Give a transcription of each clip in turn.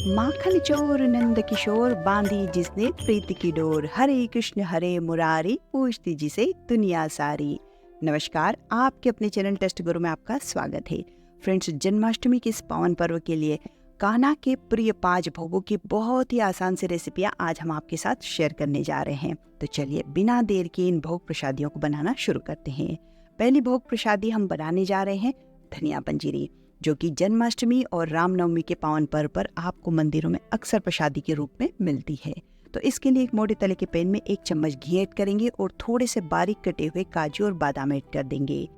माखन चोर नंद किशोर बांधी जिसने प्रीति की डोर, हरे कृष्ण हरे मुरारी पूछती जिसे दुनिया सारी। नमस्कार, आपके अपने चैनल टेस्ट गुरु में आपका स्वागत है। फ्रेंड्स, जन्माष्टमी के इस पावन पर्व के लिए कान्हा के प्रिय 5 भोगों की बहुत ही आसान सी रेसिपियां आज हम आपके साथ शेयर करने जा रहे हैं। तो चलिए बिना देर के इन भोग प्रसादियों को बनाना शुरू करते हैं। पहली भोग प्रसादी हम बनाने जा रहे हैं धनिया पंजीरी, जो कि जन्माष्टमी और रामनवमी के पावन पर्व पर आपको मंदिरों में अक्सर प्रसादी के रूप में मिलती है। तो इसके लिए एक मोटे तले के पैन में 1 चम्मच घी ऐड करेंगे और थोड़े से बारीक कटे हुए काजू और बादाम ऐड कर देंगे।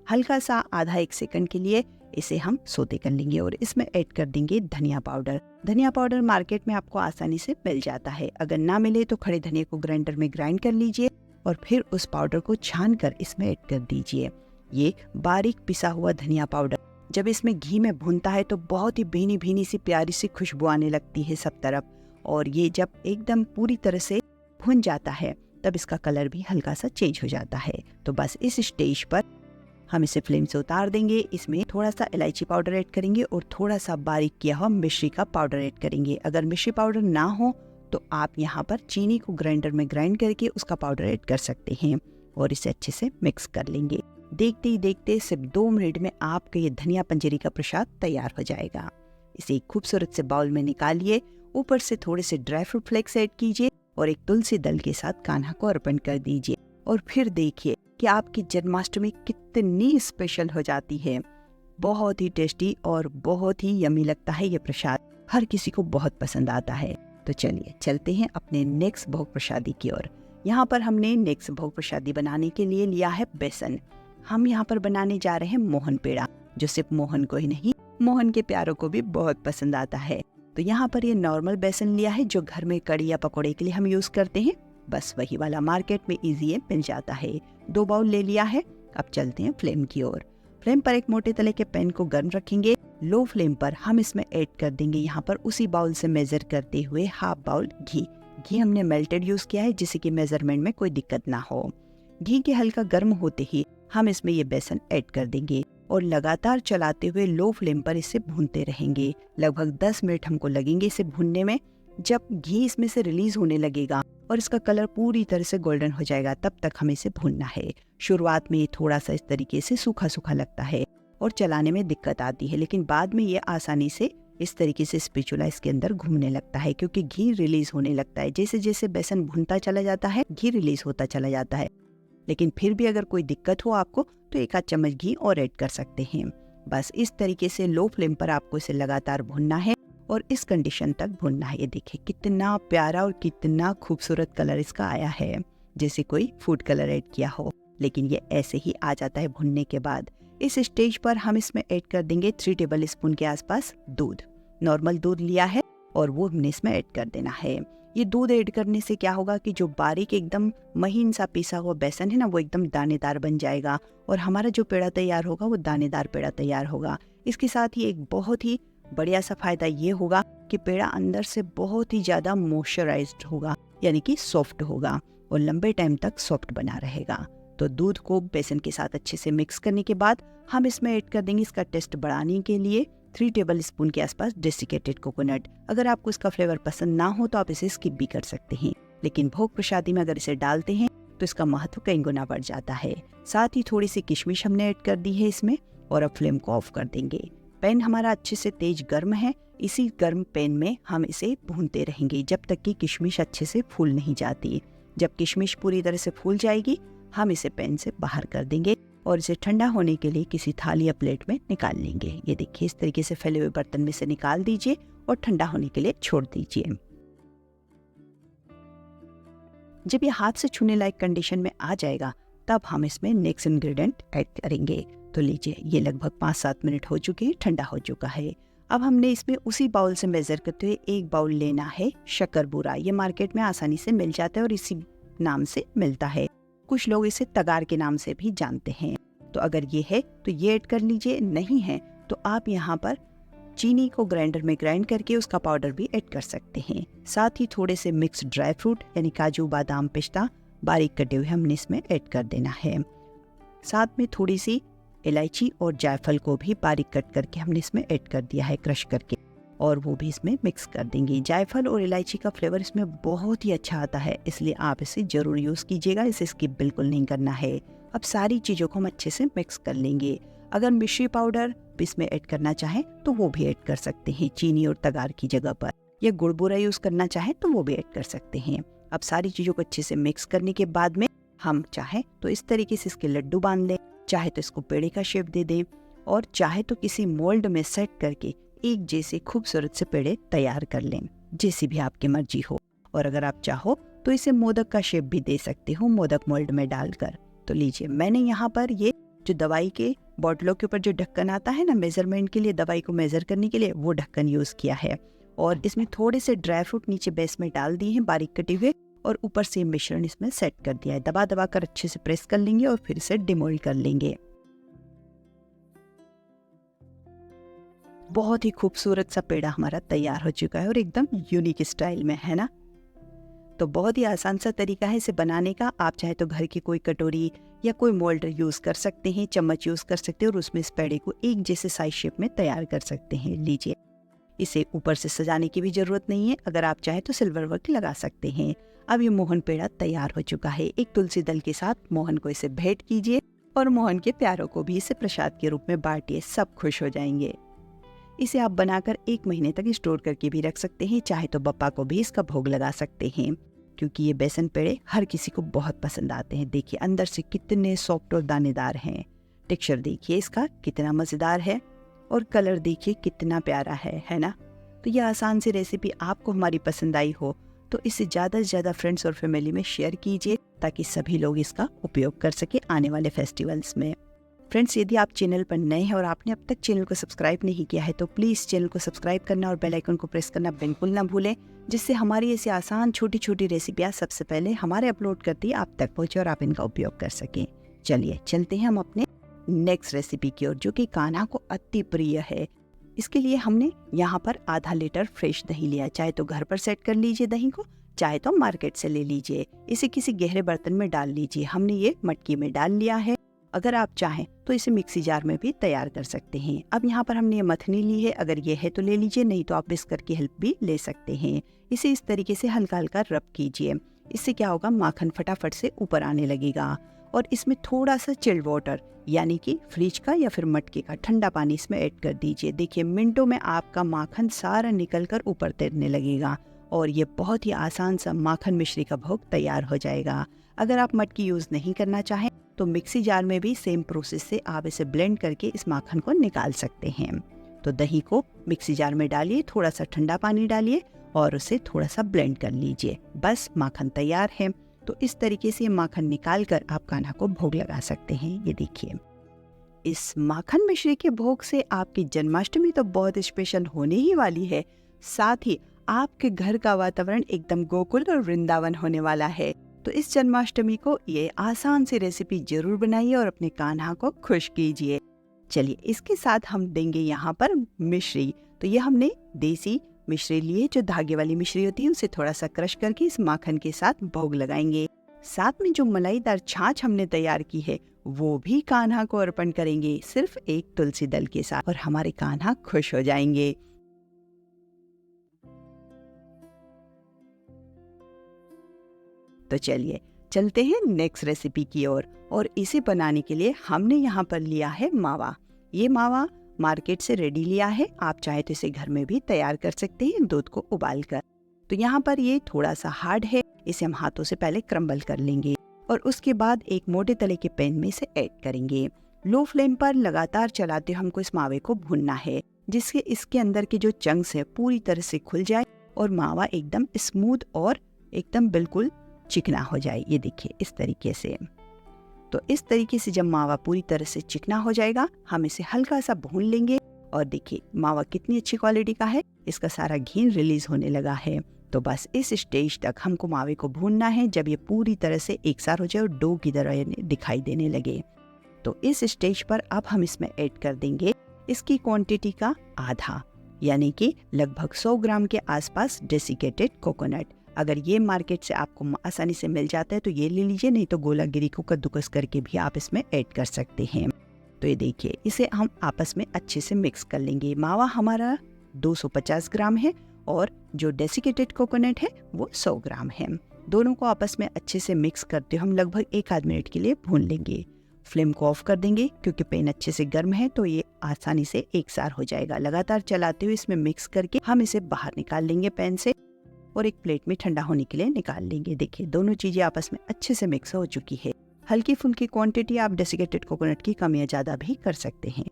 हल्का सा आधा 1 सेकंड के लिए इसे हम सोते कर लेंगे और इसमें ऐड कर देंगे धनिया पाउडर। धनिया पाउडर मार्केट में आपको आसानी से मिल जाता है। अगर ना मिले तो खड़े धनिया को ग्राइंडर में ग्राइंड कर लीजिए और फिर उस पाउडर को छान कर इसमें ऐड कर दीजिए। ये बारीक पिसा हुआ धनिया पाउडर जब इसमें घी में भूनता है तो बहुत ही भीनी भीनी सी प्यारी सी खुशबू आने लगती है सब तरफ, और ये जब एकदम पूरी तरह से भुन जाता है तब इसका कलर भी हल्का सा चेंज हो जाता है। तो बस इस स्टेज पर हम इसे फ्लेम से उतार देंगे। इसमें थोड़ा सा इलायची पाउडर ऐड करेंगे और थोड़ा सा बारीक किया हुआ मिश्री का पाउडर ऐड करेंगे। अगर मिश्री पाउडर ना हो तो आप यहाँ पर चीनी को ग्राइंडर में ग्राइंड करके उसका पाउडर ऐड कर सकते हैं और इसे अच्छे से मिक्स कर लेंगे। देखते ही देखते सिर्फ 2 मिनट में आपका ये धनिया पंजीरी का प्रसाद तैयार हो जाएगा। इसे एक खूबसूरत से बाउल में निकालिए, ऊपर से थोड़े से ड्राई फ्रूट फ्लेक्स ऐड कीजिए और एक तुलसी दल के साथ कान्हा को अर्पण कर दीजिए। और फिर देखिए कि आपकी जन्माष्टमी कितनी स्पेशल हो जाती है। बहुत ही टेस्टी और बहुत ही यमी लगता है ये प्रसाद, हर किसी को बहुत पसंद आता है। तो चलिए चलते हैं अपने नेक्स्ट भोग प्रसादी की ओर। यहाँ पर हमने नेक्स्ट भोग प्रसादी बनाने के लिए लिया है बेसन। हम यहाँ पर बनाने जा रहे हैं मोहन पेड़ा, जो सिर्फ मोहन को ही नहीं मोहन के प्यारों को भी बहुत पसंद आता है। तो यहाँ पर ये नॉर्मल बेसन लिया है जो घर में कड़ी या पकौड़े के लिए हम यूज करते हैं, बस वही वाला मार्केट में इजी मिल जाता है। 2 बाउल ले लिया है। अब चलते हैं फ्लेम की ओर। फ्लेम पर एक मोटे तले के पैन को गर्म रखेंगे। लो फ्लेम पर हम इसमें ऐड कर देंगे यहाँ पर उसी बाउल से मेजर करते हुए हाफ बाउल घी। घी हमने मेल्टेड यूज किया है जिससे कि मेजरमेंट में कोई दिक्कत ना हो। घी के हल्का गर्म होते ही हम इसमें ये बेसन ऐड कर देंगे और लगातार चलाते हुए लो फ्लेम पर इसे भूनते रहेंगे। लगभग 10 मिनट हमको लगेंगे इसे भूनने में। जब घी इसमें से रिलीज होने लगेगा और इसका कलर पूरी तरह से गोल्डन हो जाएगा तब तक हमें इसे भूनना है। शुरुआत में ये थोड़ा सा इस तरीके से सूखा सूखा लगता है और चलाने में दिक्कत आती है, लेकिन बाद में ये आसानी से इस तरीके से स्पैचुला इसके अंदर घूमने लगता है क्योंकि घी रिलीज होने लगता है। जैसे जैसे बेसन भूनता चला जाता है घी रिलीज होता चला जाता है। लेकिन फिर भी अगर कोई दिक्कत हो आपको तो 1 आध चम्मच घी और ऐड कर सकते हैं। बस इस तरीके से लो फ्लेम पर आपको इसे लगातार भूनना है और इस कंडीशन तक भूनना है। ये देखिए कितना प्यारा और कितना खूबसूरत कलर इसका आया है, जैसे कोई फूड कलर ऐड किया हो, लेकिन ये ऐसे ही आ जाता है भुनने के बाद। इस स्टेज पर हम इसमें ऐड कर देंगे 3 टेबल स्पून के आसपास दूध। नॉर्मल दूध लिया है और वो हमने इसमें ऐड कर देना है। ये दूध ऐड करने से क्या होगा कि जो बारीक एकदम महीन सा पिसा हुआ बेसन है ना, वो एकदम दानेदार बन जाएगा और हमारा जो पेड़ा तैयार होगा वो दानेदार पेड़ा तैयार होगा। इसके साथ ही एक बहुत ही बढ़िया सा फायदा ये होगा कि पेड़ा अंदर से बहुत ही ज्यादा मॉइस्चराइज्ड होगा, यानी कि सॉफ्ट होगा और लंबे टाइम तक सॉफ्ट बना रहेगा। तो दूध को बेसन के साथ अच्छे से मिक्स करने के बाद हम इसमें ऐड कर देंगे इसका टेस्ट बढ़ाने के लिए 3 टेबल स्पून के आसपास डेसिकेटेड कोकोनट। अगर आपको इसका फ्लेवर पसंद ना हो तो आप इसे स्किप भी कर सकते हैं, लेकिन भोग प्रसादी में अगर इसे डालते हैं तो इसका महत्व कई गुना बढ़ जाता है। साथ ही थोड़ी सी किशमिश हमने ऐड कर दी है इसमें और अब फ्लेम को ऑफ कर देंगे। पैन हमारा अच्छे से तेज गर्म है। इसी गर्म पैन में हम इसे भूनते रहेंगे जब तक कि किशमिश अच्छे से फूल नहीं जाती। जब किशमिश पूरी तरह से फूल जाएगी हम इसे पैन से बाहर कर देंगे और इसे ठंडा होने के लिए किसी थाली या प्लेट में निकाल लेंगे। ये देखिए इस तरीके से फैले हुए बर्तन में से निकाल दीजिए और ठंडा होने के लिए छोड़ दीजिए। जब ये हाथ से छूने लायक कंडीशन में आ जाएगा तब हम इसमें नेक्स्ट इंग्रेडिएंट ऐड करेंगे। तो लीजिए ये लगभग 5-7 मिनट हो चुके हैं, ठंडा हो चुका है। अब हमने इसमें उसी बाउल से मेजर करते हुए 1 बाउल लेना है शक्कर बूरा। ये मार्केट में आसानी से मिल जाता है और इसी नाम से मिलता है। कुछ लोग इसे तगार के नाम से भी जानते हैं। तो अगर ये है तो ये ऐड कर लीजिए, नहीं है तो आप यहाँ पर चीनी को ग्राइंडर में ग्राइंड करके उसका पाउडर भी ऐड कर सकते हैं। साथ ही थोड़े से मिक्स ड्राई फ्रूट यानी काजू बादाम पिस्ता बारीक कटे हुए हमने इसमें ऐड कर देना है। साथ में थोड़ी सी इलायची और जायफल को भी बारीक कट करके हमने इसमें ऐड कर दिया है क्रश करके। और वो भी इसमें मिक्स कर देंगे। जायफल और इलायची का फ्लेवर इसमें बहुत ही अच्छा आता है, इसलिए आप इसे ज़रूर यूज़ कीजिएगा, इसे स्किप बिल्कुल नहीं करना है। अब सारी चीज़ों को हम अच्छे से मिक्स कर लेंगे। अगर मिश्री पाउडर भी इसमें ऐड करना चाहें तो वो भी ऐड कर सकते हैं चीनी और तगार की जगह पर, या गुड़ बूरा यूज़ करना चाहें तो वो भी ऐड कर सकते हैं। अब सारी चीज़ों को अच्छे से मिक्स करने के बाद में हम चाहें तो इस तरीके से इसके लड्डू बांध लें, चाहे तो इसको पेड़े का शेप दे दें, और चाहे तो किसी मोल्ड में सेट करके एक जैसे खूबसूरत से पेड़े तैयार कर लें, जैसी भी आपकी मर्जी हो। और अगर आप चाहो तो इसे मोदक का शेप भी दे सकते हो मोदक मोल्ड में डालकर। तो लीजिए, मैंने यहाँ पर ये जो दवाई के बॉटलों के ऊपर जो ढक्कन आता है ना मेजरमेंट के लिए, दवाई को मेजर करने के लिए, वो ढक्कन यूज किया है। और इसमें थोड़े से ड्राई फ्रूट नीचे बेस में डाल दिए हैं बारीक कटे हुए, और ऊपर से मिश्रण इसमें सेट कर दिया है। दबा दबा कर अच्छे से प्रेस कर लेंगे और फिर इसे डिमोल्ड कर लेंगे। बहुत ही खूबसूरत सा पेड़ा हमारा तैयार हो चुका है और एकदम यूनिक स्टाइल में, है ना। तो बहुत ही आसान सा तरीका है इसे बनाने का। आप चाहे तो घर की कोई कटोरी या कोई मोल्ड यूज कर सकते हैं, चम्मच यूज कर सकते हैं, और उसमें इस पेड़े को एक जैसे साइज शेप में तैयार कर सकते हैं। लीजिए, इसे ऊपर से सजाने की भी जरूरत नहीं है, अगर आप चाहे तो सिल्वर वर्क लगा सकते हैं। अब ये मोहन पेड़ा तैयार हो चुका है। एक तुलसी दल के साथ मोहन को इसे भेंट कीजिए और मोहन के प्यारों को भी इसे प्रसाद के रूप में बांटिए, सब खुश हो जाएंगे। इसे आप बनाकर 1 महीने तक स्टोर करके भी रख सकते हैं, चाहे तो बप्पा को भी इसका भोग लगा सकते हैं, क्योंकि ये बेसन पेड़े हर किसी को बहुत पसंद आते हैं। देखिए अंदर से कितने सॉफ्ट और दानेदार हैं। टेक्सचर देखिए इसका कितना मज़ेदार है, और कलर देखिए कितना प्यारा है ना। तो ये आसान सी रेसिपी आपको हमारी पसंद आई हो तो इसे ज़्यादा से ज़्यादा फ्रेंड्स और फैमिली में शेयर कीजिए, ताकि सभी लोग इसका उपयोग कर सके आने वाले फेस्टिवल्स में। फ्रेंड्स, यदि आप चैनल पर नए हैं और आपने अब तक चैनल को सब्सक्राइब नहीं किया है तो प्लीज़ चैनल को सब्सक्राइब करना और बेल आइकन को प्रेस करना बिल्कुल ना भूलें, जिससे हमारी ऐसी आसान छोटी छोटी रेसिपियाँ सबसे पहले हमारे अपलोड करती है आप तक पहुँचे और आप इनका उपयोग कर सकें। चलिए चलते हैं हम अपने नेक्स्ट रेसिपी की ओर, जो कि कान्हा को अति प्रिय है। इसके लिए हमने यहाँ पर आधा लीटर फ्रेश दही लिया। चाहे तो घर पर सेट कर लीजिए दही को, चाहे तो मार्केट से ले लीजिए। इसे किसी गहरे बर्तन में डाल लीजिए। हमने ये मटकी में डाल लिया है। अगर आप चाहें तो इसे मिक्सी जार में भी तैयार कर सकते हैं। अब यहाँ पर हमने ये मथनी ली है, अगर ये है तो ले लीजिए, नहीं तो आप बिस्कर की हेल्प भी ले सकते हैं। इसे इस तरीके से हल्का हल्का रब कीजिए। इससे क्या होगा, माखन फटाफट से ऊपर आने लगेगा। और इसमें थोड़ा सा चिल्ड वाटर, यानी कि फ्रिज का या फिर मटके का ठंडा पानी इसमें ऐड कर दीजिए। देखिए मिनटों में आपका माखन सारा निकल कर ऊपर तैरने लगेगा, और ये बहुत ही आसान सा माखन मिश्री का भोग तैयार हो जाएगा। अगर आप मटकी यूज नहीं करना चाहें तो मिक्सी जार में भी सेम प्रोसेस से आप इसे ब्लेंड करके इस माखन को निकाल सकते हैं। तो दही को मिक्सी जार में डालिए, थोड़ा सा ठंडा पानी डालिए और उसे थोड़ा सा ब्लेंड कर लीजिए, बस माखन तैयार है। तो इस तरीके से माखन निकाल कर आप कान्हा को भोग लगा सकते हैं। ये देखिए, इस माखन मिश्री के भोग से आपकी जन्माष्टमी तो बहुत स्पेशल होने ही वाली है, साथ ही आपके घर का वातावरण एकदम गोकुल और वृंदावन होने वाला है। तो इस जन्माष्टमी को ये आसान सी रेसिपी जरूर बनाइए और अपने कान्हा को खुश कीजिए। चलिए, इसके साथ हम देंगे यहाँ पर मिश्री। तो ये हमने देसी मिश्री लिए, जो धागे वाली मिश्री होती है, उसे थोड़ा सा क्रश करके इस माखन के साथ भोग लगाएंगे। साथ में जो मलाईदार छाछ हमने तैयार की है वो भी कान्हा को अर्पण करेंगे, सिर्फ एक तुलसी दल के साथ, और हमारे कान्हा खुश हो जाएंगे। तो चलिए चलते हैं नेक्स्ट रेसिपी की ओर, और इसे बनाने के लिए हमने यहाँ पर लिया है मावा। ये मावा मार्केट से रेडी लिया है, आप चाहे तो इसे घर में भी तैयार कर सकते हैं दूध को उबाल कर। तो यहाँ पर ये थोड़ा सा हार्ड है, इसे हम हाथों से पहले क्रम्बल कर लेंगे और उसके बाद एक मोटे तले के पैन में इसे ऐड करेंगे। लो फ्लेम पर लगातार चलाते हमको इस मावे को भूनना है, जिससे इसके अंदर के जो चंक्स है पूरी तरह से खुल जाए और मावा एकदम स्मूथ और एकदम बिल्कुल चिकना हो जाए। ये देखिए इस तरीके से। तो इस तरीके से जब मावा पूरी तरह से चिकना हो जाएगा, हम इसे हल्का सा भून लेंगे। और देखिए मावा कितनी अच्छी क्वालिटी का है, इसका सारा घी रिलीज होने लगा है। तो बस इस स्टेज तक हमको मावे को भूनना है, जब ये पूरी तरह से एक साथ हो जाए और डो की तरह दिखाई देने लगे। तो इस स्टेज पर अब हम इसमें ऐड कर देंगे इसकी क्वांटिटी का आधा, यानी कि लगभग 100 ग्राम के आसपास डेसिकेटेड कोकोनट। अगर ये मार्केट से आपको आसानी से मिल जाता है तो ये ले लीजिए, नहीं तो गोलागिरी को कद्दूकस करके भी आप इसमें ऐड कर सकते हैं। तो ये देखिए, इसे हम आपस में अच्छे से मिक्स कर लेंगे। मावा हमारा 250 ग्राम है और जो डेसिकेटेड कोकोनट है वो 100 ग्राम है। दोनों को आपस में अच्छे से मिक्स करते हुए हम लगभग 1 आध मिनट के लिए भून लेंगे। फ्लेम को ऑफ कर देंगे क्योंकि पैन अच्छे से गर्म है तो ये आसानी से एक सार हो जाएगा। लगातार चलाते हुए इसमें मिक्स करके हम इसे बाहर निकाल लेंगे पैन से और एक प्लेट में ठंडा होने के लिए निकाल लेंगे। देखिए दोनों चीजें आपस में अच्छे से मिक्स हो चुकी है। हल्की फुल्की क्वांटिटी आप डेसिकेटेड कोकोनट की कम या ज्यादा भी कर सकते हैं।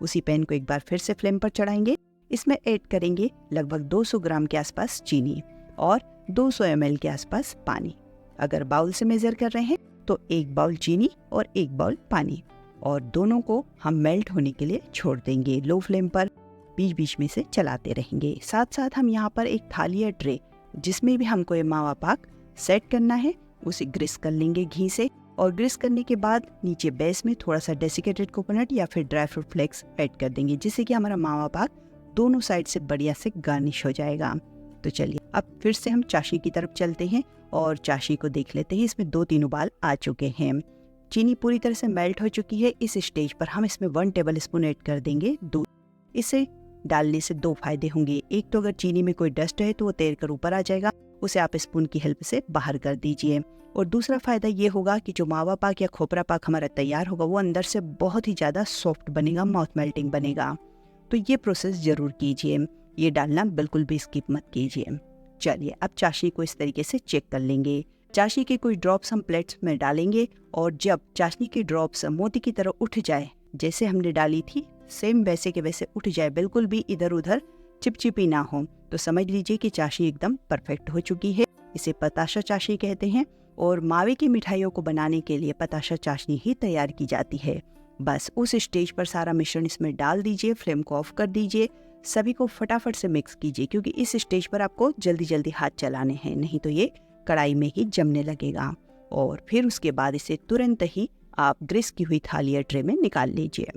उसी पैन को एक बार फिर से फ्लेम पर चढ़ाएंगे। इसमें ऐड करेंगे लगभग 200 ग्राम के आसपास चीनी और 200 ml के आसपास पानी। अगर बाउल से मेजर कर रहे हैं तो 1 बाउल चीनी और 1 बाउल पानी, और दोनों को हम मेल्ट होने के लिए छोड़ देंगे। लो फ्लेम पर बीच बीच में से चलाते रहेंगे। साथ साथ हम यहाँ पर एक थाली या ट्रे जिसमें भी हमको ये मावा पाक सेट करना है उसे ग्रीस कर लेंगे घी से, और ग्रीस करने के बाद नीचे बेस में थोड़ा सा डेसिकेटेड कोकोनट या फिर ड्राई फ्रूट फ्लेक्स ऐड कर देंगे, जिससे कि हमारा मावा पाक दोनों साइड से बढ़िया से गार्निश हो जाएगा। तो चलिए अब फिर से हम चाशनी की तरफ चलते हैं और चाशनी को देख लेते हैं। इसमें 2-3 उबाल आ चुके हैं। चीनी पूरी तरह से मेल्ट हो चुकी है। इस स्टेज पर हम इसमें 1 टेबल स्पून ऐड कर देंगे दूध। इसे डालने से 2 फायदे होंगे। एक तो अगर चीनी में कोई डस्ट है तो वो तैर कर ऊपर आ जाएगा, उसे आप स्पून की हेल्प से बाहर कर दीजिए। और दूसरा फायदा ये होगा कि जो मावा पाक या खोपरा पाक हमारा तैयार होगा वो अंदर से बहुत ही ज़्यादा सॉफ्ट बनेगा, माउथ मेल्टिंग बनेगा। तो ये प्रोसेस जरूर कीजिए, ये डालना बिल्कुल भी स्किप मत कीजिए। चलिए अब चाशनी को इस तरीके से चेक कर लेंगे। चाशनी के कुछ ड्रॉप्स हम प्लेट्स में डालेंगे और जब चाशनी की ड्रॉप्स मोती की तरह उठ जाए, जैसे हमने डाली थी सेम वैसे के वैसे उठ जाए, बिल्कुल भी इधर उधर चिपचिपी ना हो, तो समझ लीजिए कि चाशनी एकदम परफेक्ट हो चुकी है। इसे पताशा चाशनी कहते हैं और मावे की मिठाइयों को बनाने के लिए पताशा चाशनी ही तैयार की जाती है। बस उस स्टेज पर सारा मिश्रण इसमें डाल दीजिए, फ्लेम को ऑफ कर दीजिए, सभी को फटाफट से मिक्स कीजिए क्योंकि इस स्टेज पर आपको जल्दी जल्दी हाथ चलाने हैं, नहीं तो ये कढ़ाई में ही जमने लगेगा। और फिर उसके बाद इसे तुरंत ही आप ग्रीस की हुई थाली या ट्रे में निकाल लीजिए।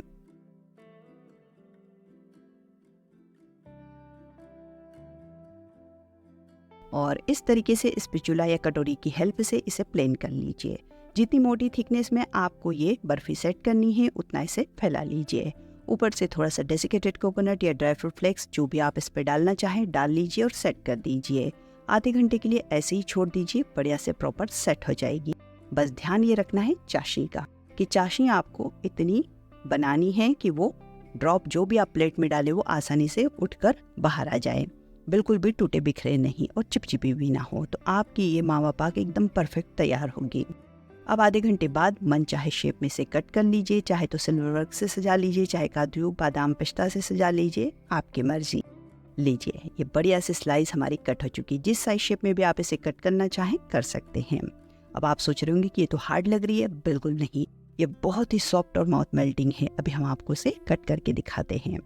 और इस तरीके से स्पैचुला या कटोरी की हेल्प से इसे प्लेन कर लीजिए। जितनी मोटी थिकनेस में आपको ये बर्फी सेट करनी है उतना इसे फैला लीजिए। ऊपर से थोड़ा सा डेसिकेटेड कोकोनट या ड्राई फ्रूट फ्लेक्स जो भी आप इस पे डालना चाहें डाल लीजिए और सेट कर दीजिए। आधे घंटे के लिए ऐसे ही छोड़ दीजिए, बढ़िया से प्रॉपर सेट हो जाएगी। बस ध्यान ये रखना है चाशनी का कि चाशनी आपको इतनी बनानी है कि वो ड्रॉप जो भी आप प्लेट में डाले वो आसानी से उठकर बाहर आ जाए, बिल्कुल भी टूटे बिखरे नहीं और चिपचिपी भी ना हो। तो आपकी ये मावा पाक एकदम परफेक्ट तैयार होगी। अब आधे घंटे बाद मन चाहे शेप में से कट कर लीजिए, चाहे तो सिल्वर वर्क से सजा लीजिए, चाहे काजू बादाम पिस्ता से सजा लीजिए, आपकी मर्जी। लीजिए ये बढ़िया से स्लाइस हमारी कट हो चुकी है। जिस साइज शेप में भी आप इसे कट करना चाहें कर सकते हैं। अब आप सोच रहे होंगे कि ये तो हार्ड लग रही है, बिल्कुल नहीं, ये बहुत ही सॉफ्ट और माउथ मेल्टिंग है। अभी हम आपको इसे कट करके दिखाते हैं।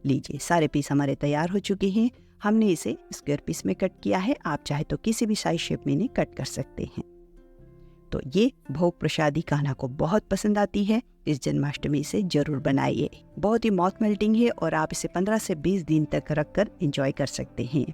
लीजिए सारे पीस हमारे तैयार हो चुके हैं। हमने इसे स्क्वायर पीस में कट किया है, आप चाहे तो किसी भी साइज शेप में इन्हें कट कर सकते हैं। तो ये भोग प्रसादी कान्हा को बहुत पसंद आती है। इस जन्माष्टमी से जरूर बनाइए, बहुत ही माउथ मेल्टिंग है और आप इसे 15 से 20 दिन तक रखकर एंजॉय कर सकते हैं।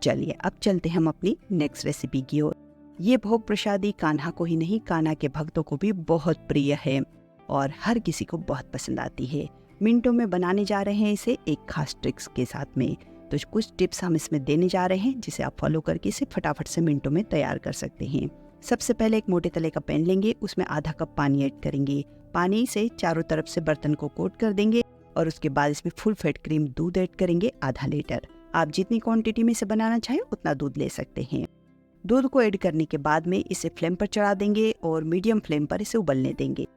चलिए अब चलते हैं हम अपनी नेक्स्ट रेसिपी की ओर। ये भोग प्रसादी कान्हा को ही नहीं, कान्हा के भक्तों को भी बहुत प्रिय है और हर किसी को बहुत पसंद आती है। मिनटों में बनाने जा रहे हैं इसे एक खास ट्रिक्स के साथ में। तो कुछ टिप्स हम इसमें देने जा रहे हैं जिसे आप फॉलो करके इसे फटाफट से मिनटों में तैयार कर सकते हैं। सबसे पहले एक मोटे तले का पैन लेंगे, उसमें आधा कप पानी ऐड करेंगे। पानी से चारों तरफ से बर्तन को कोट कर देंगे और उसके बाद इसमें फुल फैट क्रीम दूध ऐड करेंगे आधा लीटर। आप जितनी क्वांटिटी में इसे बनाना चाहें उतना दूध ले सकते हैं। दूध को ऐड करने के बाद में इसे फ्लेम पर चढ़ा देंगे और मीडियम फ्लेम पर इसे उबलने देंगे।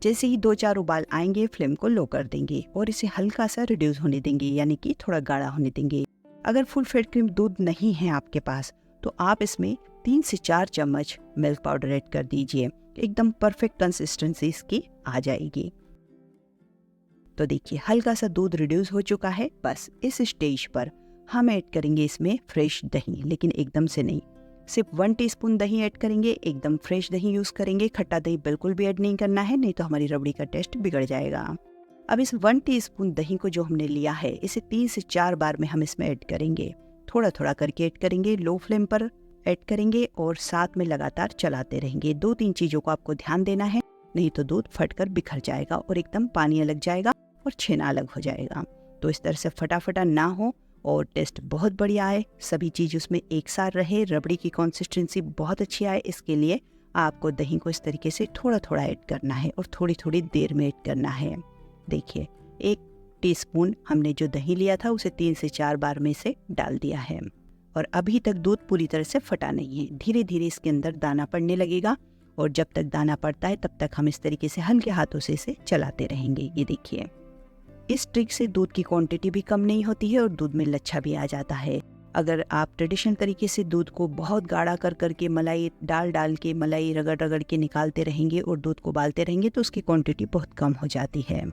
जैसे ही 2-4 उबाल आएंगे फ्लेम को लो कर देंगे और इसे हल्का सा रिड्यूस होने देंगे, यानी कि थोड़ा गाढ़ा होने देंगे। अगर फुल फैट क्रीम दूध नहीं है आपके पास तो आप इसमें 3 से 4 चम्मच मिल्क पाउडर ऐड कर दीजिए। एकदम परफेक्ट कंसिस्टेंसी इसकी आ जाएगी। तो देखिए हल्का सा दूध रिड्यूस हो चुका है। बस इस स्टेज पर हम ऐड करेंगे इसमें फ्रेश दही, लेकिन एकदम से नहीं, सिर्फ 1 टीस्पून दही ऐड करेंगे। एकदम फ्रेश दही यूज करेंगे, खट्टा दही बिल्कुल भी ऐड नहीं करना है, नहीं तो हमारी रबड़ी का टेस्ट बिगड़ जाएगा। अब इस 1 टीस्पून दही को जो हमने लिया है इसे 3 से 4 बार में हम इसमें ऐड करेंगे। थोड़ा थोड़ा करके ऐड करेंगे, लो फ्लेम पर ऐड करेंगे और साथ में लगातार चलाते रहेंगे। 2-3 चीजों को आपको ध्यान देना है, नहीं तो दूध फटकर बिखर जाएगा और एकदम पानी लग जाएगा और छेना अलग हो जाएगा। तो इस तरह से फटाफटा ना हो और टेस्ट बहुत बढ़िया आए, सभी चीज़ उसमें एक साथ रहे, रबड़ी की कंसिस्टेंसी बहुत अच्छी आए, इसके लिए आपको दही को इस तरीके से थोड़ा थोड़ा ऐड करना है और थोड़ी थोड़ी देर में ऐड करना है। देखिए 1 टीस्पून हमने जो दही लिया था उसे 3 से 4 बार में से डाल दिया है और अभी तक दूध पूरी तरह से फटा नहीं है। धीरे धीरे इसके अंदर दाना पड़ने लगेगा और जब तक दाना पड़ता है तब तक हम इस तरीके से हल्के हाथों से इसे चलाते रहेंगे। ये देखिए, इस ट्रिक से दूध की क्वांटिटी भी कम नहीं होती है और दूध में लच्छा भी आ जाता है। अगर आप ट्रेडिशनल तरीके से दूध को बहुत गाढ़ा कर करके मलाई डाल के मलाई रगड़ रगड़ के निकालते रहेंगे और दूध को उबालते रहेंगे तो उसकी क्वांटिटी बहुत कम हो जाती है।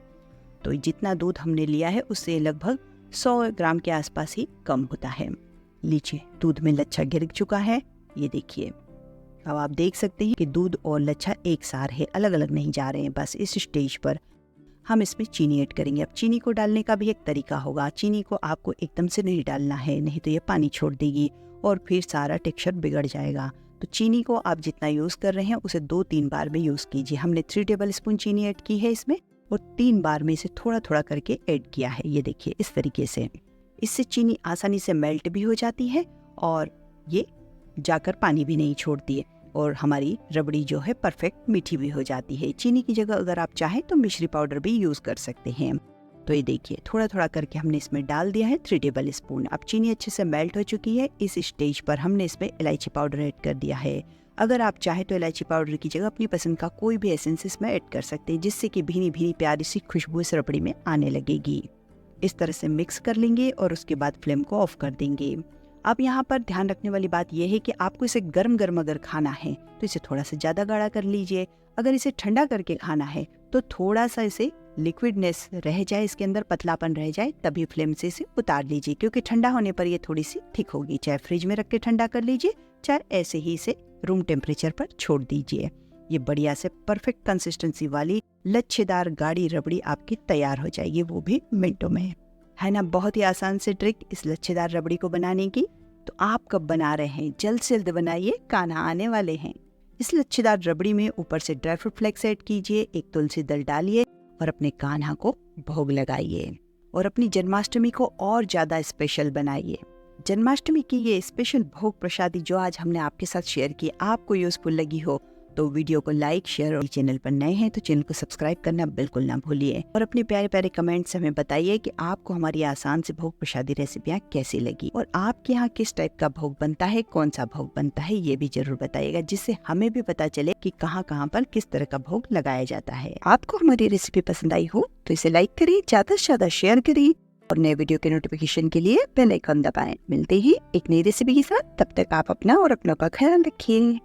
तो जितना दूध हमने लिया है उससे लगभग 100 ग्राम के आसपास ही कम होता है। लीजिए, दूध में लच्छा गिर चुका है। ये देखिए, अब आप देख सकते हैं कि दूध और लच्छा एक सार है, अलग अलग नहीं जा रहे हैं। बस इस स्टेज पर हम इसमें चीनी ऐड करेंगे। अब चीनी को डालने का भी एक तरीका होगा। चीनी को आपको एकदम से नहीं डालना है, नहीं तो ये पानी छोड़ देगी और फिर सारा टेक्सचर बिगड़ जाएगा। तो चीनी को आप जितना यूज़ कर रहे हैं उसे 2-3 बार में यूज़ कीजिए। हमने 3 टेबल स्पून चीनी ऐड की है इसमें और 3 बार में इसे थोड़ा थोड़ा करके ऐड किया है। ये देखिए, इस तरीके से इससे चीनी आसानी से मेल्ट भी हो जाती है और ये जाकर पानी भी नहीं छोड़ती है और हमारी रबड़ी जो है परफेक्ट मीठी भी हो जाती है। चीनी की जगह अगर आप चाहें तो मिश्री पाउडर भी यूज़ कर सकते हैं। तो ये देखिए, थोड़ा थोड़ा करके हमने इसमें डाल दिया है 3 टेबल स्पून। अब चीनी अच्छे से मेल्ट हो चुकी है। इस स्टेज पर हमने इसमें इलायची पाउडर ऐड कर दिया है। अगर आप चाहें तो इलायची पाउडर की जगह अपनी पसंद का कोई भी एसेंस इसमें ऐड कर सकते हैं, जिससे कि भीनी भीनी प्यारी सी खुशबू इस रबड़ी में आने लगेगी। इस तरह से मिक्स कर लेंगे और उसके बाद फ्लेम को ऑफ कर देंगे। अब यहाँ पर ध्यान रखने वाली बात यह है कि आपको इसे गर्म गर्म अगर खाना है तो इसे थोड़ा सा ज़्यादा गाढ़ा कर लीजिए। अगर इसे ठंडा करके खाना है तो थोड़ा सा इसे लिक्विडनेस रह जाए, इसके अंदर पतलापन रह जाए, तभी फ्लेम से इसे उतार लीजिए, क्योंकि ठंडा होने पर ये थोड़ी सी थिक होगी। चाहे फ्रिज में रख के ठंडा कर लीजिए, चाहे ऐसे ही इसे रूम टेम्परेचर पर छोड़ दीजिए। ये बढ़िया से परफेक्ट कंसिस्टेंसी वाली लच्छेदार गाढ़ी रबड़ी आपकी तैयार हो जाएगी, वो भी मिनटों में। है ना, बहुत ही आसान से ट्रिक इस लच्छेदार रबड़ी को बनाने की। तो आप कब बना रहे हैं, जल्द से जल्द बनाइए, कान्हा आने वाले हैं। इस लच्छेदार रबड़ी में ऊपर से ड्राई फ्रूट फ्लेक्स ऐड कीजिए, 1 तुलसी दल डालिए और अपने कान्हा को भोग लगाइए और अपनी जन्माष्टमी को और ज्यादा स्पेशल बनाइए। जन्माष्टमी की ये स्पेशल भोग प्रसादी जो आज हमने आपके साथ शेयर की आपको यूजफुल लगी हो तो वीडियो को लाइक, शेयर और चैनल पर नए हैं तो चैनल को सब्सक्राइब करना बिल्कुल ना भूलिए और अपने प्यारे प्यारे कमेंट्स हमें बताइए कि आपको हमारी आसान से भोग प्रसादी रेसिपियाँ कैसी लगी और आपके यहाँ किस टाइप का भोग बनता है, कौन सा भोग बनता है, ये भी जरूर बताइएगा, जिससे हमें भी पता चले कि कहाँ कहाँ पर किस तरह का भोग लगाया जाता है। आपको हमारी रेसिपी पसंद आई हो तो इसे लाइक करिए, ज्यादा से ज्यादा शेयर करिए और नए वीडियो के नोटिफिकेशन के लिए बेल आइकन दबाएं। मिलते ही एक नई रेसिपी के साथ, तब तक आप अपना और अपनों का ख्याल रखिए।